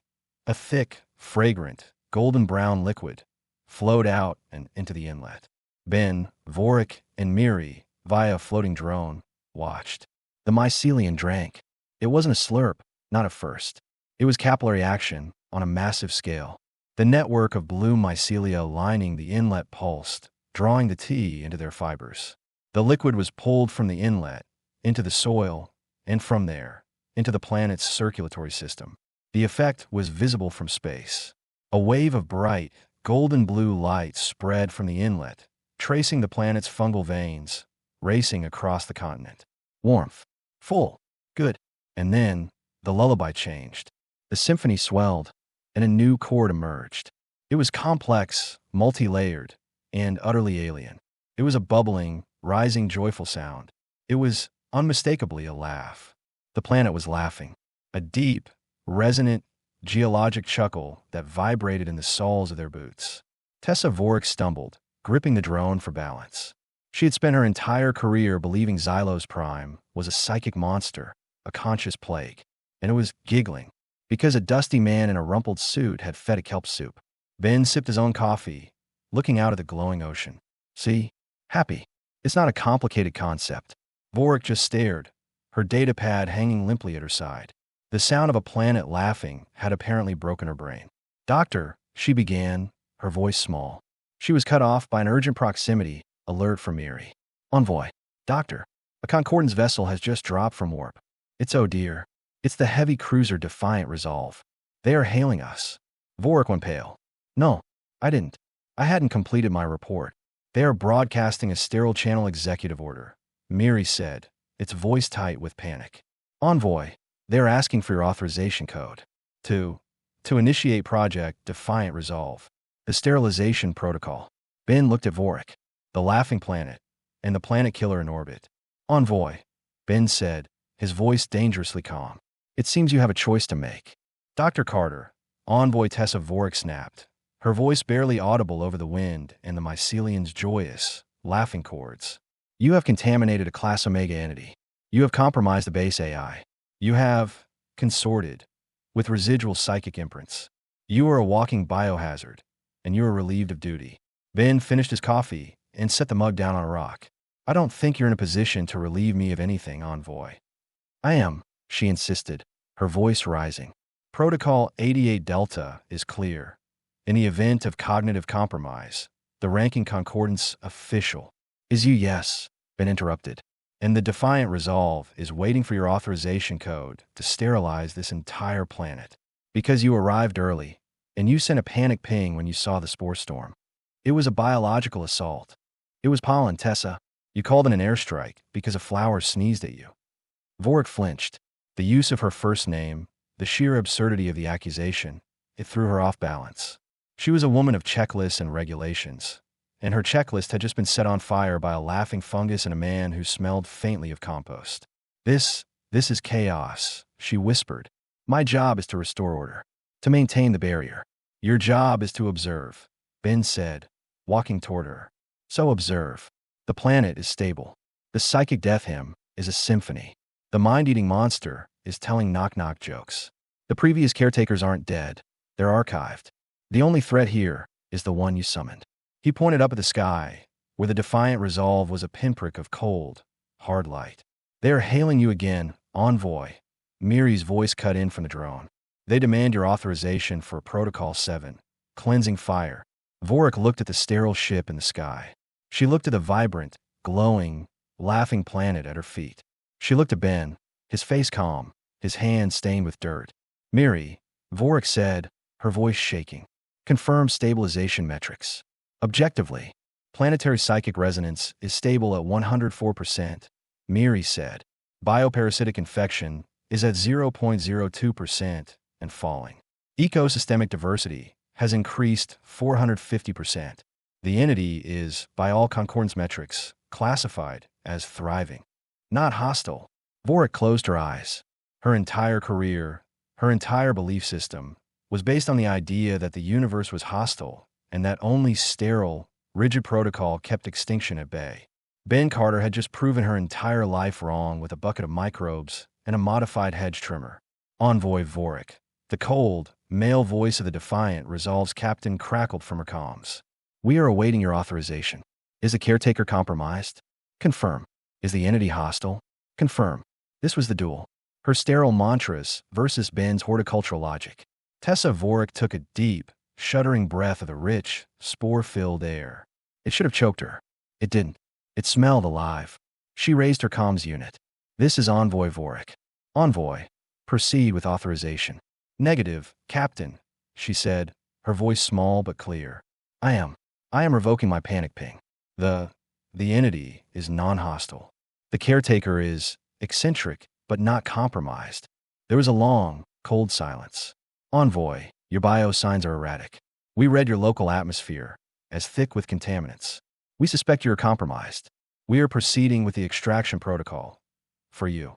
a thick, fragrant, golden brown liquid, flowed out and into the inlet. Ben, Vorik, and Miri, via a floating drone, watched. The mycelium drank. It wasn't a slurp, not at first. It was capillary action on a massive scale. The network of blue mycelia lining the inlet pulsed, drawing the tea into their fibers. The liquid was pulled from the inlet, into the soil, and from there, into the planet's circulatory system. The effect was visible from space. A wave of bright, golden blue light spread from the inlet, tracing the planet's fungal veins, racing across the continent. Warmth. Full. Good. And then, the lullaby changed. The symphony swelled, and a new chord emerged. It was complex, multi-layered, and utterly alien. It was a bubbling, rising, joyful sound. It was unmistakably a laugh. The planet was laughing. A deep, resonant, geologic chuckle that vibrated in the soles of their boots. Tessa Vorik stumbled, gripping the drone for balance. She had spent her entire career believing Xylos-Prime was a psychic monster, a conscious plague. And it was giggling, because a dusty man in a rumpled suit had fed it kelp soup. Ben sipped his own coffee, looking out at the glowing ocean. See? Happy. It's not a complicated concept. Vorik just stared, her data pad hanging limply at her side. The sound of a planet laughing had apparently broken her brain. Doctor, she began, her voice small. She was cut off by an urgent proximity alert from Miri. Envoy. Doctor, a Concordance vessel has just dropped from warp. It's oh dear. It's the heavy cruiser Defiant Resolve. They are hailing us. Vorik went pale. No, I didn't. I hadn't completed my report. They are broadcasting a sterile channel executive order, Miri said, its voice tight with panic. Envoy, they are asking for your authorization code. To initiate Project Defiant Resolve, the sterilization protocol. Ben looked at Vorik, the laughing planet, and the planet killer in orbit. Envoy, Ben said, his voice dangerously calm. It seems you have a choice to make. Dr. Carter, Envoy Tessa Vorik snapped, her voice barely audible over the wind and the mycelium's joyous, laughing chords. You have contaminated a Class Omega entity. You have compromised the base AI. You have consorted with residual psychic imprints. You are a walking biohazard, and you are relieved of duty. Ben finished his coffee and set the mug down on a rock. I don't think you're in a position to relieve me of anything, Envoy. I am, she insisted, her voice rising. Protocol 88 Delta is clear. In the event of cognitive compromise, the ranking Concordance official is you. Yes, Ben interrupted. And the Defiant Resolve is waiting for your authorization code to sterilize this entire planet. Because you arrived early, and you sent a panic ping when you saw the spore storm. It was a biological assault. It was pollen, Tessa. You called it an airstrike because a flower sneezed at you. Vorik flinched. The use of her first name, the sheer absurdity of the accusation, it threw her off balance. She was a woman of checklists and regulations, and her checklist had just been set on fire by a laughing fungus and a man who smelled faintly of compost. This is chaos, she whispered. My job is to restore order, to maintain the barrier. Your job is to observe, Ben said, walking toward her. So observe. The planet is stable. The psychic death hymn is a symphony. The mind-eating monster is telling knock-knock jokes. The previous caretakers aren't dead. They're archived. The only threat here is the one you summoned. He pointed up at the sky, where the Defiant Resolve was a pinprick of cold, hard light. They are hailing you again, Envoy. Miri's voice cut in from the drone. They demand your authorization for Protocol 7, Cleansing Fire. Vorik looked at the sterile ship in the sky. She looked at the vibrant, glowing, laughing planet at her feet. She looked at Ben, his face calm, his hands stained with dirt. Miri, Vorik said, her voice shaking. Confirm stabilization metrics. Objectively, planetary psychic resonance is stable at 104%, Miri said. Bioparasitic infection is at 0.02% and falling. Ecosystemic diversity has increased 450%. The entity is, by all Concordance metrics, classified as thriving, not hostile. Vorik closed her eyes. Her entire career, her entire belief system, was based on the idea that the universe was hostile and that only sterile, rigid protocol kept extinction at bay. Ben Carter had just proven her entire life wrong with a bucket of microbes and a modified hedge trimmer. Envoy Vorik, the cold, male voice of the Defiant Resolve's captain crackled from her comms. We are awaiting your authorization. Is the caretaker compromised? Confirm. Is the entity hostile? Confirm. This was the duel. Her sterile mantras versus Ben's horticultural logic. Tessa Vorik took a deep, shuddering breath of the rich, spore-filled air. It should have choked her. It didn't. It smelled alive. She raised her comms unit. This is Envoy Vorik. Envoy, proceed with authorization. Negative, Captain, she said, her voice small but clear. I am revoking my panic ping. The entity is non-hostile. The caretaker is eccentric but not compromised. There was a long, cold silence. Envoy, your bio signs are erratic. We read your local atmosphere, as thick with contaminants. We suspect you are compromised. We are proceeding with the extraction protocol. For you.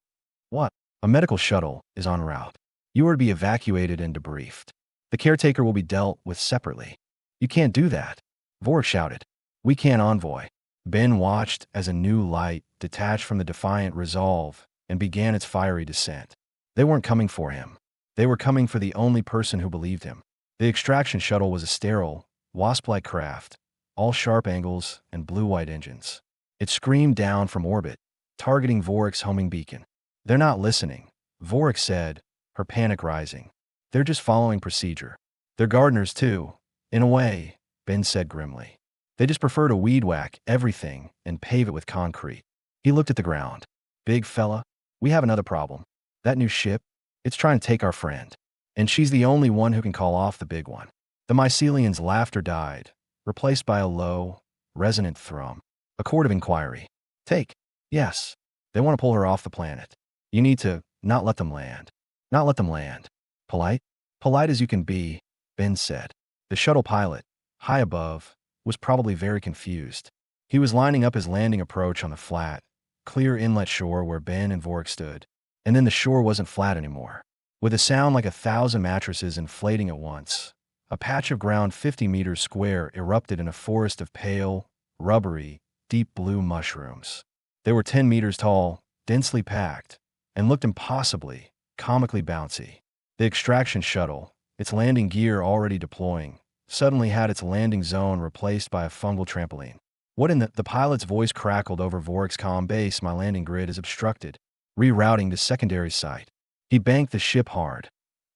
What? A medical shuttle is en route. You are to be evacuated and debriefed. The caretaker will be dealt with separately. You can't do that, Vorik shouted. We can't, envoy. Ben watched as a new light detached from the defiant resolve and began its fiery descent. They weren't coming for him. They were coming for the only person who believed him. The extraction shuttle was a sterile, wasp-like craft, all sharp angles and blue-white engines. It screamed down from orbit, targeting Vorik's homing beacon. They're not listening, Vorik said, her panic rising. They're just following procedure. They're gardeners too, in a way, Ben said grimly. They just prefer to weed-whack everything and pave it with concrete. He looked at the ground. Big fella, we have another problem. That new ship, it's trying to take our friend. And she's the only one who can call off the big one. The mycelian's laughter died, replaced by a low, resonant thrum. A court of inquiry. Take. Yes. They want to pull her off the planet. You need to not let them land. Not let them land. Polite? Polite as you can be, Ben said. The shuttle pilot, high above, was probably very confused. He was lining up his landing approach on the flat, clear inlet shore where Ben and Vorik stood. And then the shore wasn't flat anymore. With a sound like 1,000 mattresses inflating at once, a patch of ground 50 meters square erupted in a forest of pale, rubbery, deep blue mushrooms. They were 10 meters tall, densely packed, and looked impossibly, comically bouncy. The extraction shuttle, its landing gear already deploying, suddenly had its landing zone replaced by a fungal trampoline. What in the pilot's voice crackled over Vorik's comm base. My landing grid is obstructed. Rerouting to secondary site. He banked the ship hard,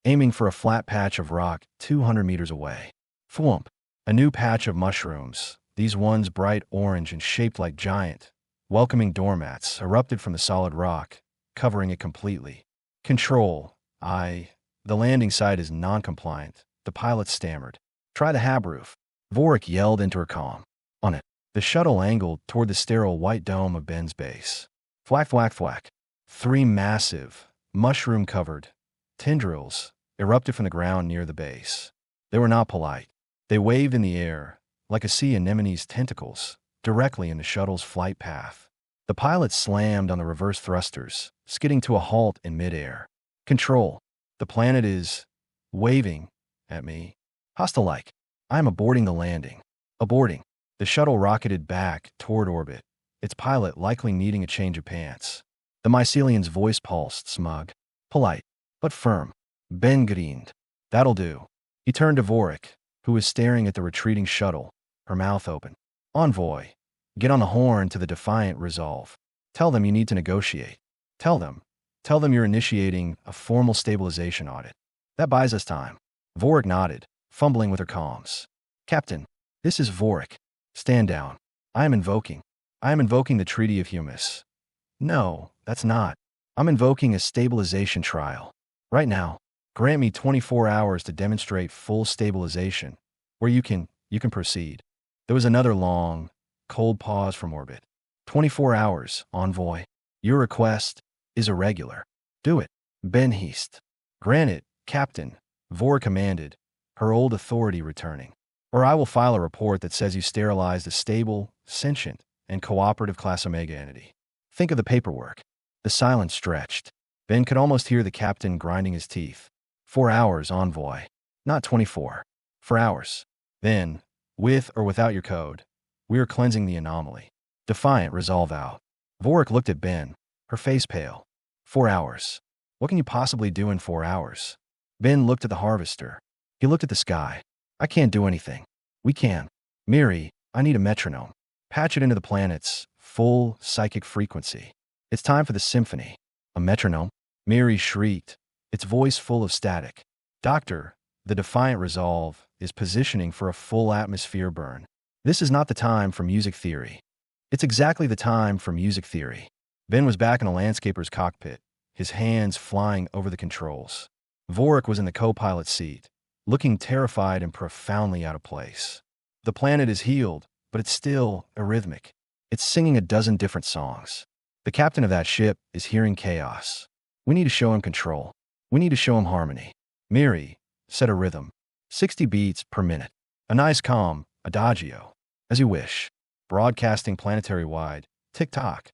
aiming for a flat patch of rock 200 meters away. Thwomp. A new patch of mushrooms, these ones bright orange and shaped like giant, welcoming doormats, erupted from the solid rock, covering it completely. Control. The landing site is non-compliant, the pilot stammered. Try the hab roof. Vorik yelled into her comm. On it. The shuttle angled toward the sterile white dome of Ben's base. Thwack, thwack, thwack. 3 massive, mushroom-covered tendrils erupted from the ground near the base. They were not polite. They waved in the air, like a sea anemone's tentacles, directly in the shuttle's flight path. The pilot slammed on the reverse thrusters, skidding to a halt in midair. Control. The planet is waving at me. Hostile-like. I am aborting the landing. Aborting. The shuttle rocketed back toward orbit, its pilot likely needing a change of pants. The mycelian's voice pulsed, smug. Polite, but firm. Ben grinned. That'll do. He turned to Vorik, who was staring at the retreating shuttle, her mouth open. Envoy. Get on the horn to the defiant resolve. Tell them you need to negotiate. Tell them you're initiating a formal stabilization audit. That buys us time. Vorik nodded, fumbling with her comms. Captain, this is Vorik. Stand down. I am invoking the Treaty of Humus. No, that's not. I'm invoking a stabilization trial. Right now, grant me 24 hours to demonstrate full stabilization, where you can proceed. There was another long, cold pause from orbit. 24 hours, envoy. Your request is irregular. Do it. Ben hissed. Grant it, Captain, Vorik commanded, her old authority returning. Or I will file a report that says you sterilized a stable, sentient, and cooperative Class Omega entity. Think of the paperwork. The silence stretched. Ben could almost hear the captain grinding his teeth. 4 hours, envoy. Not 24. 4 hours. Then, with or without your code, we are cleansing the anomaly. Defiant resolve out. Vorik looked at Ben, her face pale. 4 hours. What can you possibly do in 4 hours? Ben looked at the harvester. He looked at the sky. I can't do anything. We can. Miri, I need a metronome. Patch it into the planet's full psychic frequency. It's time for the symphony. A metronome? Miri shrieked, its voice full of static. Doctor, the defiant resolve is positioning for a full atmosphere burn. This is not the time for music theory. It's exactly the time for music theory. Ben was back in the landscaper's cockpit, his hands flying over the controls. Vorik was in the co-pilot seat, looking terrified and profoundly out of place. The planet is healed, but it's still arrhythmic. It's singing a dozen different songs. The captain of that ship is hearing chaos. We need to show him control. We need to show him harmony. Miri, set a rhythm. 60 beats per minute. A nice calm, Adagio. As you wish. Broadcasting planetary-wide. Tick-tock.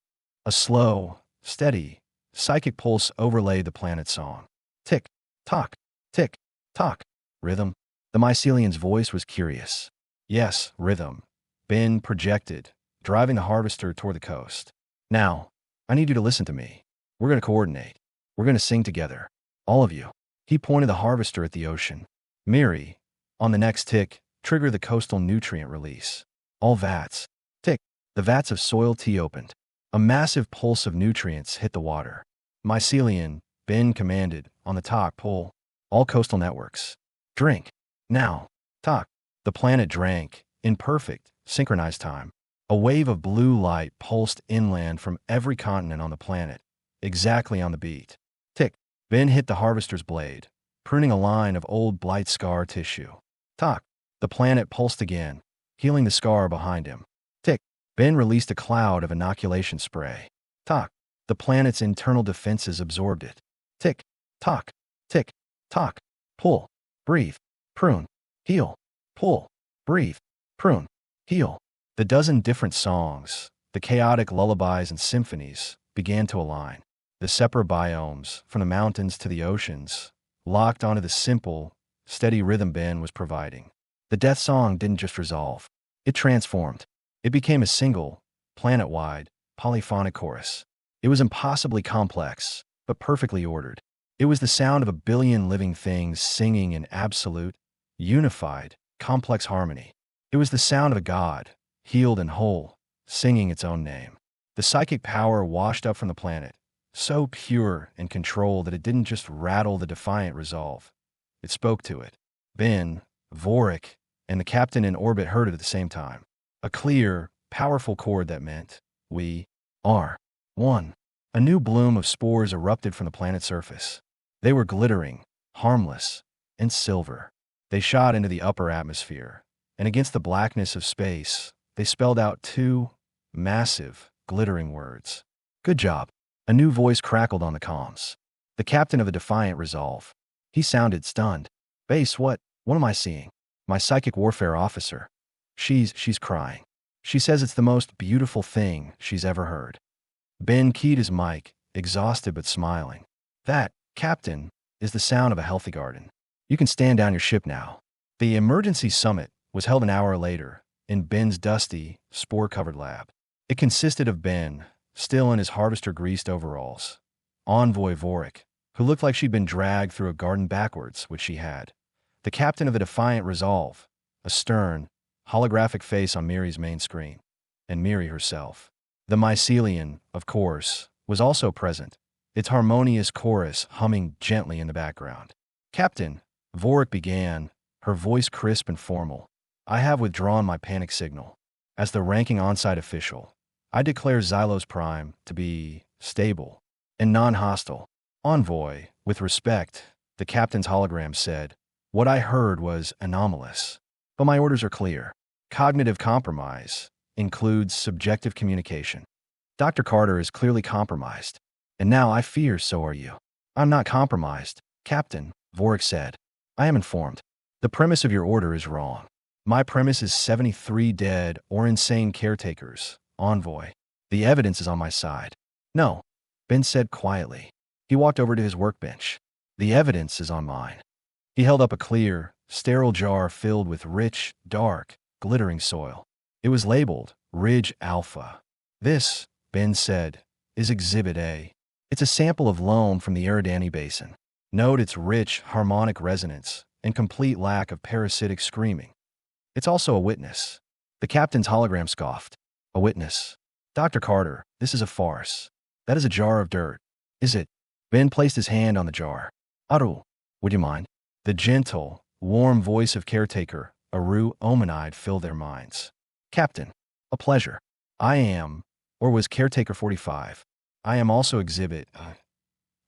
A slow, steady, psychic pulse overlaid the planet's song. Tick-tock. Tick-tock. Rhythm. The mycelium's voice was curious. Yes, rhythm. Ben projected, driving the harvester toward the coast. Now, I need you to listen to me. We're going to coordinate. We're going to sing together. All of you. He pointed the harvester at the ocean. Miri, on the next tick, trigger the coastal nutrient release. All vats. Tick. The vats of soil tea opened. A massive pulse of nutrients hit the water. Mycelium, Ben commanded, on the top, pull. All coastal networks. Drink. Now. Talk. The planet drank, in perfect, synchronized time. A wave of blue light pulsed inland from every continent on the planet, exactly on the beat. Tick. Ben hit the harvester's blade, pruning a line of old blight scar tissue. Talk. The planet pulsed again, healing the scar behind him. Tick. Ben released a cloud of inoculation spray. Talk. The planet's internal defenses absorbed it. Tick. Tock. Tick. Tock. Pull. Breathe. Prune. Heal. Pull. Breathe. Prune. Heal. The dozen different songs, the chaotic lullabies and symphonies, began to align. The separate biomes, from the mountains to the oceans, locked onto the simple, steady rhythm Ben was providing. The death song didn't just resolve. It transformed. It became a single, planet-wide, polyphonic chorus. It was impossibly complex, but perfectly ordered. It was the sound of a billion living things singing in absolute, unified, complex harmony. It was the sound of a god, healed and whole, singing its own name. The psychic power washed up from the planet, so pure and controlled that it didn't just rattle the defiant resolve. It spoke to it. Ben, Vorik, and the captain in orbit heard it at the same time. A clear, powerful chord that meant, we are one. A new bloom of spores erupted from the planet's surface. They were glittering, harmless, and silver. They shot into the upper atmosphere, and against the blackness of space, they spelled out two massive, glittering words. Good job. A new voice crackled on the comms. The captain of the Defiant Resolve. He sounded stunned. Base, what am I seeing? My psychic warfare officer. She's crying. She says it's the most beautiful thing she's ever heard. Ben keyed his mic, exhausted but smiling. That, Captain, is the sound of a healthy garden. You can stand down your ship now. The emergency summit was held an hour later, in Ben's dusty, spore-covered lab. It consisted of Ben, still in his harvester-greased overalls, Envoy Vorik, who looked like she'd been dragged through a garden backwards, which she had, the captain of the Defiant Resolve, a stern, holographic face on Miri's main screen, and Miri herself. The mycelium, of course, was also present, its harmonious chorus humming gently in the background. Captain, Vorik began, her voice crisp and formal. I have withdrawn my panic signal. As the ranking on-site official, I declare Xylos-Prime to be stable and non-hostile. Envoy, with respect, the captain's hologram said, what I heard was anomalous. But my orders are clear. Cognitive compromise includes subjective communication. Dr. Carter is clearly compromised, and now I fear so are you. I'm not compromised, Captain, Vorik said. I am informed. The premise of your order is wrong. My premise is 73 dead or insane caretakers, Envoy. The evidence is on my side. No, Ben said quietly. He walked over to his workbench. The evidence is on mine. He held up a clear, sterile jar filled with rich, dark, glittering soil. It was labeled Ridge Alpha. This, Ben said, is Exhibit A. It's a sample of loam from the Eridani Basin. Note its rich, harmonic resonance and complete lack of parasitic screaming. It's also a witness. The captain's hologram scoffed. A witness. Dr. Carter, this is a farce. That is a jar of dirt. Is it? Ben placed his hand on the jar. Aru, would you mind? The gentle, warm voice of Caretaker, Aru Omanide, filled their minds. Captain, a pleasure. I am, or was Caretaker 45. I am also Exhibit.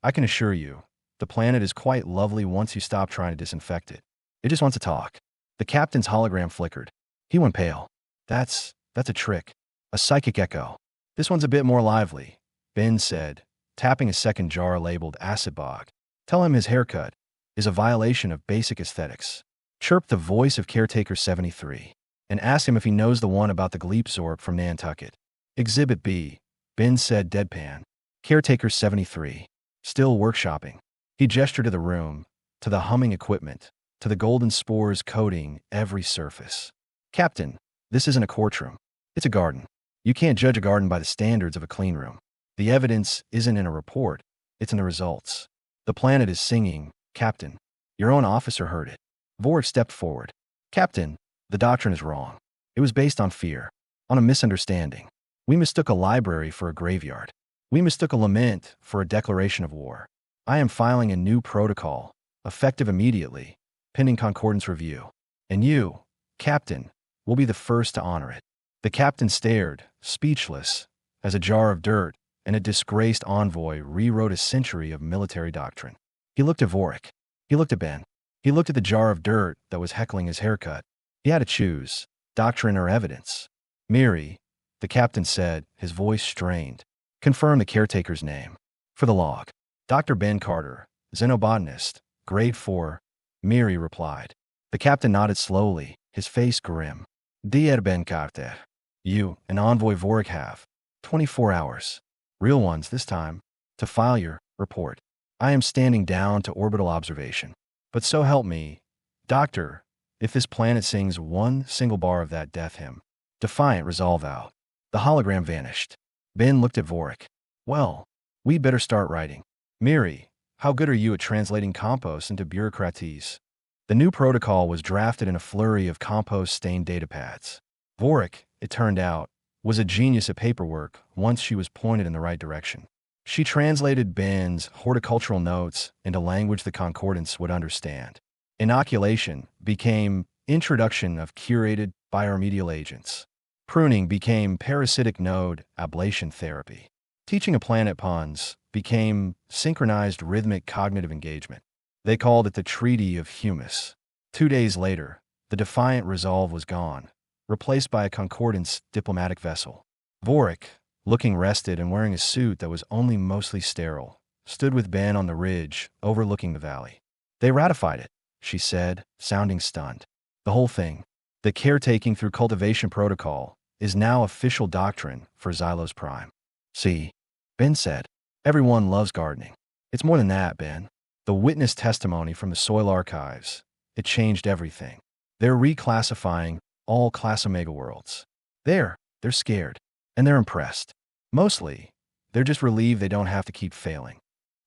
I can assure you, the planet is quite lovely once you stop trying to disinfect it. It just wants to talk. The captain's hologram flickered. He went pale. That's a trick. A psychic echo. This one's a bit more lively, Ben said, tapping a second jar labeled Acid Bog. Tell him his haircut is a violation of basic aesthetics. Chirped the voice of Caretaker 73. and ask him if he knows the one about the Gleepsorp from Nantucket. Exhibit B, Ben said deadpan. Caretaker 73. Still workshopping. He gestured to the room, to the humming equipment, to the golden spores coating every surface. Captain, this isn't a courtroom. It's a garden. You can't judge a garden by the standards of a clean room. The evidence isn't in a report, it's in the results. The planet is singing, Captain. Your own officer heard it. Vorik stepped forward. Captain, the doctrine is wrong. It was based on fear, on a misunderstanding. We mistook a library for a graveyard. We mistook a lament for a declaration of war. I am filing a new protocol, effective immediately, pending concordance review. And you, Captain, will be the first to honor it. The captain stared, speechless, as a jar of dirt and a disgraced envoy rewrote a century of military doctrine. He looked at Vorik. He looked at Ben. He looked at the jar of dirt that was heckling his haircut. He had to choose, doctrine or evidence. Miri, the captain said, his voice strained. Confirm the caretaker's name. For the log. Dr. Ben Carter, xenobotanist, grade 4. Miri replied. The captain nodded slowly, his face grim. Dear Ben Carter. You, an envoy Vorik have 24 hours. Real ones this time, to file your report. I am standing down to orbital observation. But so help me, Doctor, if this planet sings one single bar of that death hymn. Defiant resolve out. The hologram vanished. Ben looked at Vorik. Well, we better start writing. Miri, how good are you at translating Compost into bureaucracies? The new protocol was drafted in a flurry of Compost-stained datapads. Vorik, it turned out, was a genius at paperwork once she was pointed in the right direction. She translated Ben's horticultural notes into language the Concordance would understand. Inoculation became introduction of curated bioremedial agents. Pruning became parasitic node ablation therapy. Teaching a planet puns became synchronized rhythmic cognitive engagement. They called it the Treaty of Humus. 2 days later, the defiant resolve was gone, replaced by a Concordance diplomatic vessel. Vorik, looking rested and wearing a suit that was only mostly sterile, stood with Ben on the ridge, overlooking the valley. They ratified it, she said, sounding stunned. The whole thing, the caretaking through cultivation protocol, is now official doctrine for Xylos-Prime. See, Ben said, everyone loves gardening. It's more than that, Ben. The witness testimony from the soil archives, it changed everything. They're reclassifying all class omega worlds. They're scared. And they're impressed. Mostly, they're just relieved they don't have to keep failing.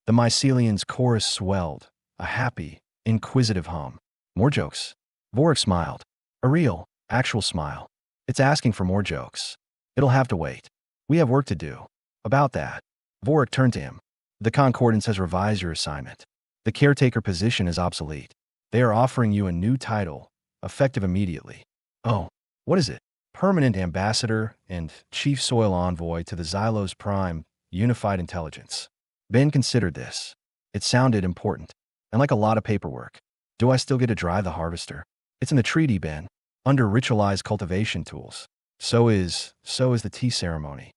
The mycelians' chorus swelled, a happy, inquisitive hum. More jokes. Vorik smiled. A real, actual smile. It's asking for more jokes. It'll have to wait. We have work to do. About that. Vorik turned to him. The Concordance has revised your assignment. The caretaker position is obsolete. They are offering you a new title, effective immediately. Oh, what is it? Permanent Ambassador and Chief Soil Envoy to the Xylos-Prime Unified Intelligence. Ben considered this. It sounded important, and like a lot of paperwork. Do I still get to drive the harvester? It's in the treaty, Ben, under ritualized cultivation tools. So is the tea ceremony.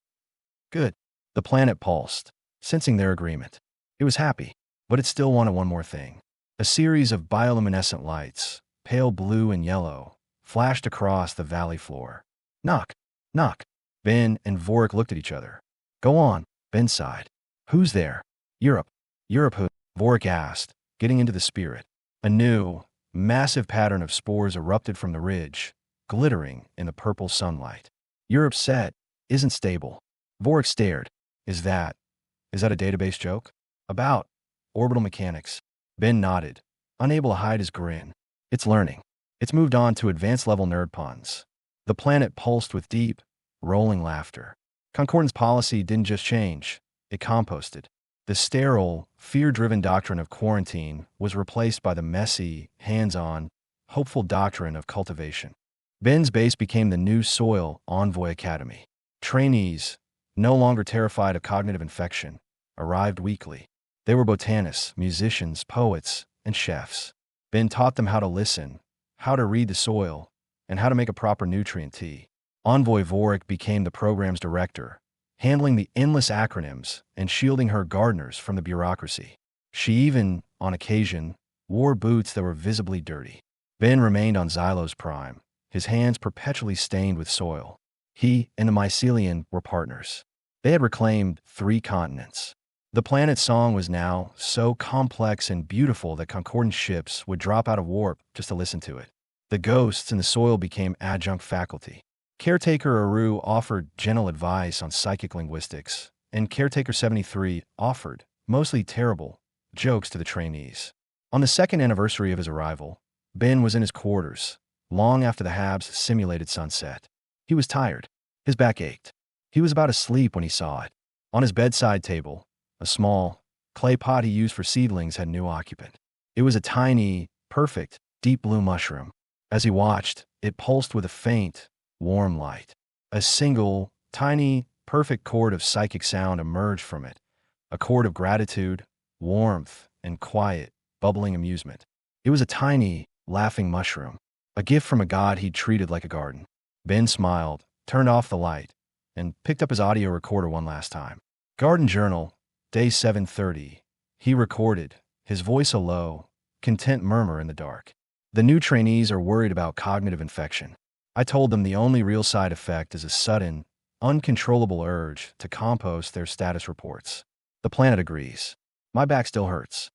Good. The planet pulsed, sensing their agreement. It was happy, but it still wanted one more thing. A series of bioluminescent lights, pale blue and yellow, flashed across the valley floor. Knock, knock. Ben and Vorik looked at each other. Go on, Ben sighed. Who's there? Europe. Europe who? Vorik asked, getting into the spirit. A new, massive pattern of spores erupted from the ridge, glittering in the purple sunlight. Europe's set isn't stable. Vorik stared. Is that a database joke? About orbital mechanics. Ben nodded, unable to hide his grin. It's learning. It's moved on to advanced level nerd puns. The planet pulsed with deep, rolling laughter. Concordance policy didn't just change, it composted. The sterile, fear-driven doctrine of quarantine was replaced by the messy, hands-on, hopeful doctrine of cultivation. Ben's base became the new Soil Envoy Academy. Trainees, no longer terrified of cognitive infection, arrived weekly. They were botanists, musicians, poets, and chefs. Ben taught them how to listen, how to read the soil, and how to make a proper nutrient tea. Envoy Vorik became the program's director, handling the endless acronyms and shielding her gardeners from the bureaucracy. She even, on occasion, wore boots that were visibly dirty. Ben remained on Xylos-Prime, his hands perpetually stained with soil. He and the mycelium were partners. They had reclaimed 3 continents. The planet's song was now so complex and beautiful that Concordance ships would drop out of warp just to listen to it. The ghosts in the soil became adjunct faculty. Caretaker Aru offered gentle advice on psychic linguistics, and Caretaker 73 offered, mostly terrible, jokes to the trainees. On the 2nd anniversary of his arrival, Ben was in his quarters, long after the Habs simulated sunset. He was tired. His back ached. He was about to sleep when he saw it. On his bedside table, a small, clay pot he used for seedlings had a new occupant. It was a tiny, perfect, deep blue mushroom. As he watched, it pulsed with a faint, warm light. A single, tiny, perfect chord of psychic sound emerged from it, a chord of gratitude, warmth, and quiet, bubbling amusement. It was a tiny, laughing mushroom, a gift from a god he'd treated like a garden. Ben smiled, turned off the light, and picked up his audio recorder one last time. Garden Journal, day 730. He recorded, his voice a low, content murmur in the dark. The new trainees are worried about cognitive infection. I told them the only real side effect is a sudden, uncontrollable urge to compost their status reports. The planet agrees. My back still hurts.